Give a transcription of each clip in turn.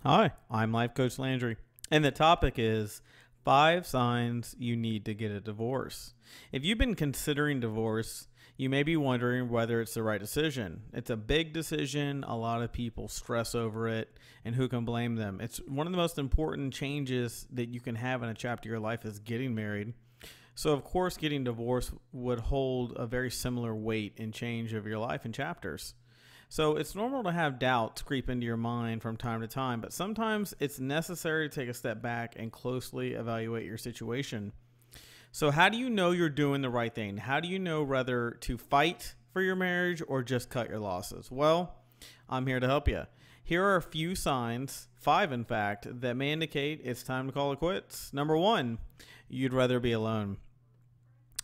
Hi, I'm Life Coach Landry, and the topic is 5 signs you need to get a divorce. If you've been considering divorce, you may be wondering whether it's the right decision. It's a big decision. A lot of people stress over it, and who can blame them? It's one of the most important changes that you can have in a chapter of your life is getting married. So, of course, getting divorced would hold a very similar weight and change of your life in chapters. So it's normal to have doubts creep into your mind from time to time, but sometimes it's necessary to take a step back and closely evaluate your situation. So how do you know you're doing the right thing? How do you know whether to fight for your marriage or just cut your losses? Well, I'm here to help you. Here are a few signs, 5 in fact, that may indicate it's time to call it quits. Number 1, you'd rather be alone.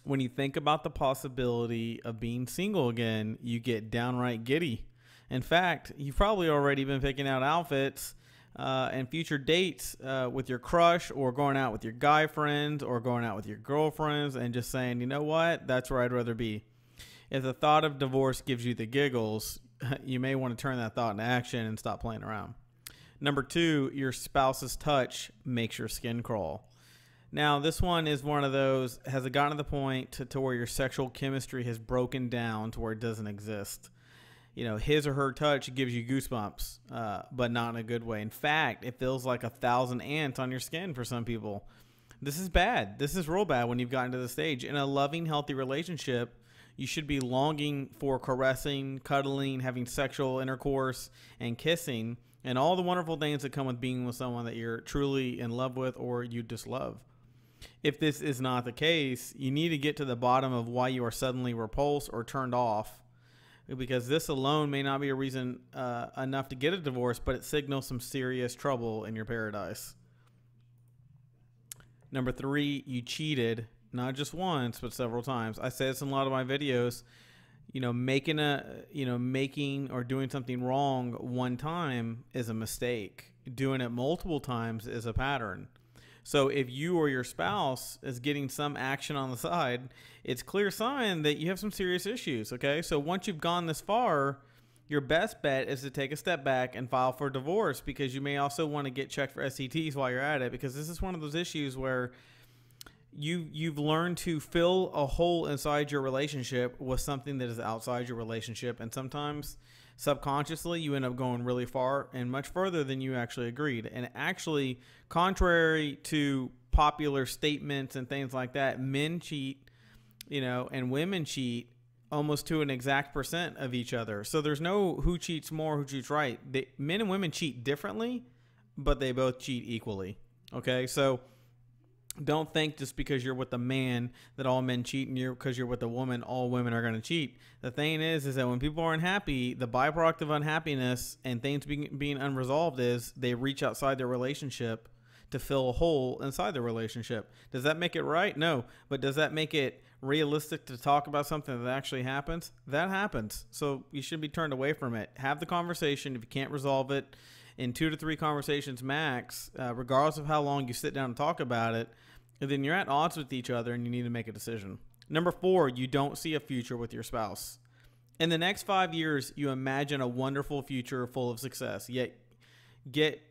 When you think about the possibility of being single again, you get downright giddy. In fact, you've probably already been picking out outfits and future dates with your crush, or going out with your guy friends, or going out with your girlfriends, and just saying, you know what, that's where I'd rather be. If the thought of divorce gives you the giggles, you may want to turn that thought into action and stop playing around. Number 2, your spouse's touch makes your skin crawl. Now, this one is one of those, has it gotten to the point to where your sexual chemistry has broken down to where it doesn't exist? You know, his or her touch gives you goosebumps, but not in a good way. In fact, it feels like 1,000 ants on your skin for some people. This is bad. This is real bad when you've gotten to the stage. In a loving, healthy relationship, you should be longing for caressing, cuddling, having sexual intercourse, and kissing, and all the wonderful things that come with being with someone that you're truly in love with or you just love. If this is not the case, you need to get to the bottom of why you are suddenly repulsed or turned off, because this alone may not be a reason enough to get a divorce, but it signals some serious trouble in your paradise. Number 3, you cheated, not just once, but several times. I say this in a lot of my videos. Making or doing something wrong one time is a mistake. Doing it multiple times is a pattern. So if you or your spouse is getting some action on the side, it's a clear sign that you have some serious issues, okay? So once you've gone this far, your best bet is to take a step back and file for divorce, because you may also want to get checked for STDs while you're at it, because this is one of those issues where you've learned to fill a hole inside your relationship with something that is outside your relationship, and sometimes subconsciously you end up going really far and much further than you actually agreed. And actually, contrary to popular statements and things like that, men cheat, and women cheat almost to an exact % of each other. So there's no who cheats more, who cheats right. Men and women cheat differently, but they both cheat equally. Okay, so don't think just because you're with a man that all men cheat, and because you're with a woman, all women are going to cheat. The thing is that when people are unhappy, the byproduct of unhappiness and things being unresolved is they reach outside their relationship to fill a hole inside their relationship. Does that make it right? No. But does that make it realistic to talk about something that actually happens? That happens. So you should be turned away from it. Have the conversation. If you can't resolve it in 2 to 3 conversations max, regardless of how long you sit down and talk about it, then you're at odds with each other and you need to make a decision. Number 4, you don't see a future with your spouse. In the next 5 years, you imagine a wonderful future full of success, yet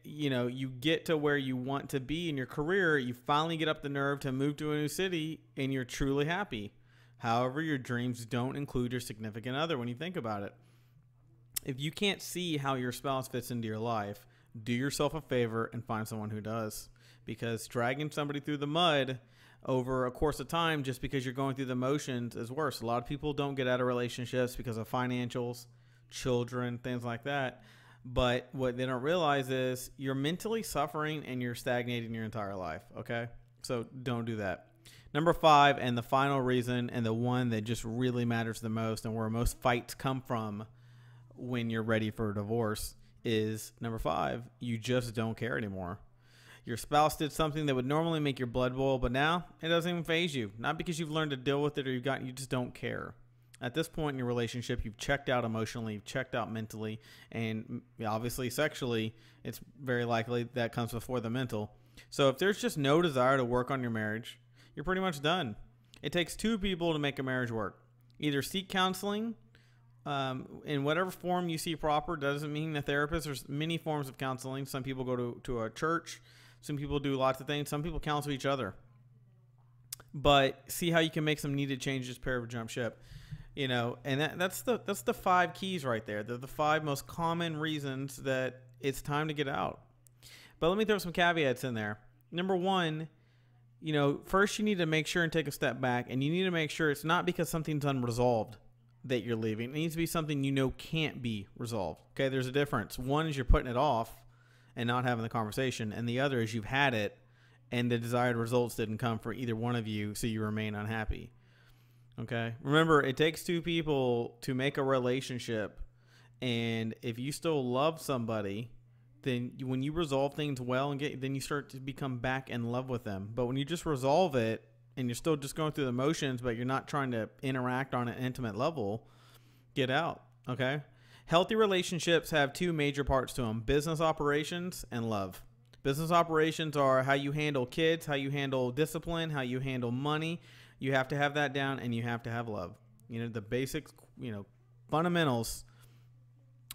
you get to where you want to be in your career. You finally get up the nerve to move to a new city and you're truly happy. However, your dreams don't include your significant other when you think about it. If you can't see how your spouse fits into your life, do yourself a favor and find someone who does. Because dragging somebody through the mud over a course of time just because you're going through the motions is worse. A lot of people don't get out of relationships because of financials, children, things like that. But what they don't realize is you're mentally suffering and you're stagnating your entire life, okay? So don't do that. Number 5, and the final reason, and the one that just really matters the most and where most fights come from when you're ready for a divorce, is number 5, you just don't care anymore. Your spouse did something that would normally make your blood boil, but now it doesn't even faze you. Not because you've learned to deal with it or you just don't care. At this point in your relationship, you've checked out emotionally, you've checked out mentally, and obviously sexually, it's very likely that comes before the mental. So if there's just no desire to work on your marriage, you're pretty much done. It takes 2 people to make a marriage work. Either seek counseling in whatever form you see proper. Doesn't mean a therapist. There's many forms of counseling. Some people go to a church. Some people do lots of things. Some people counsel each other. But see how you can make some needed changes, prepare to jump ship. And that's the 5 keys right there. They're the 5 most common reasons that it's time to get out. But let me throw some caveats in there. Number 1, first you need to make sure and take a step back, and you need to make sure it's not because something's unresolved that you're leaving. It needs to be something can't be resolved. Okay, there's a difference. One is you're putting it off and not having the conversation, and the other is you've had it and the desired results didn't come for either one of you, so you remain unhappy. Okay, remember, it takes 2 people to make a relationship, and if you still love somebody, then when you resolve things well then you start to become back in love with them. But when you just resolve it and you're still just going through the motions, but you're not trying to interact on an intimate level, get out. Okay, healthy relationships have 2 major parts to them: business operations and love. Business operations are how you handle kids, how you handle discipline, how you handle money. You have to have that down, and you have to have love. The basics, fundamentals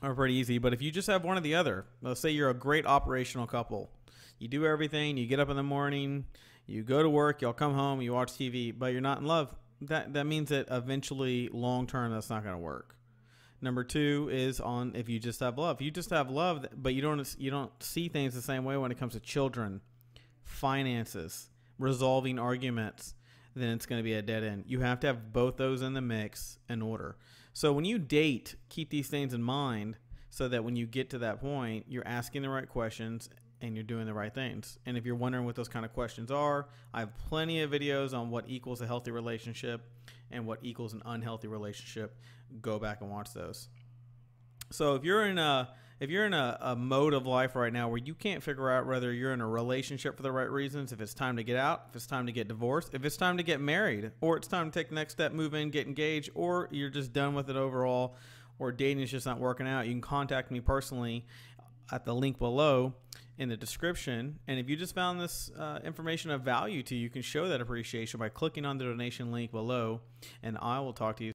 are pretty easy. But if you just have one or the other, let's say you're a great operational couple. You do everything. You get up in the morning. You go to work. Y'all come home. You watch TV. But you're not in love. That means that eventually, long term, that's not going to work. Number 2 is on if you just have love. If you just have love, but you don't see things the same way when it comes to children, finances, resolving arguments, then it's going to be a dead end. You have to have both those in the mix in order. So when you date, keep these things in mind so that when you get to that point, you're asking the right questions and you're doing the right things. And if you're wondering what those kind of questions are, I have plenty of videos on what equals a healthy relationship and what equals an unhealthy relationship. Go back and watch those. So if you're in a mode of life right now where you can't figure out whether you're in a relationship for the right reasons, if it's time to get out, if it's time to get divorced, if it's time to get married, or it's time to take the next step, move in, get engaged, or you're just done with it overall, or dating is just not working out, you can contact me personally at the link below in the description. And if you just found this information of value to you, you can show that appreciation by clicking on the donation link below, and I will talk to you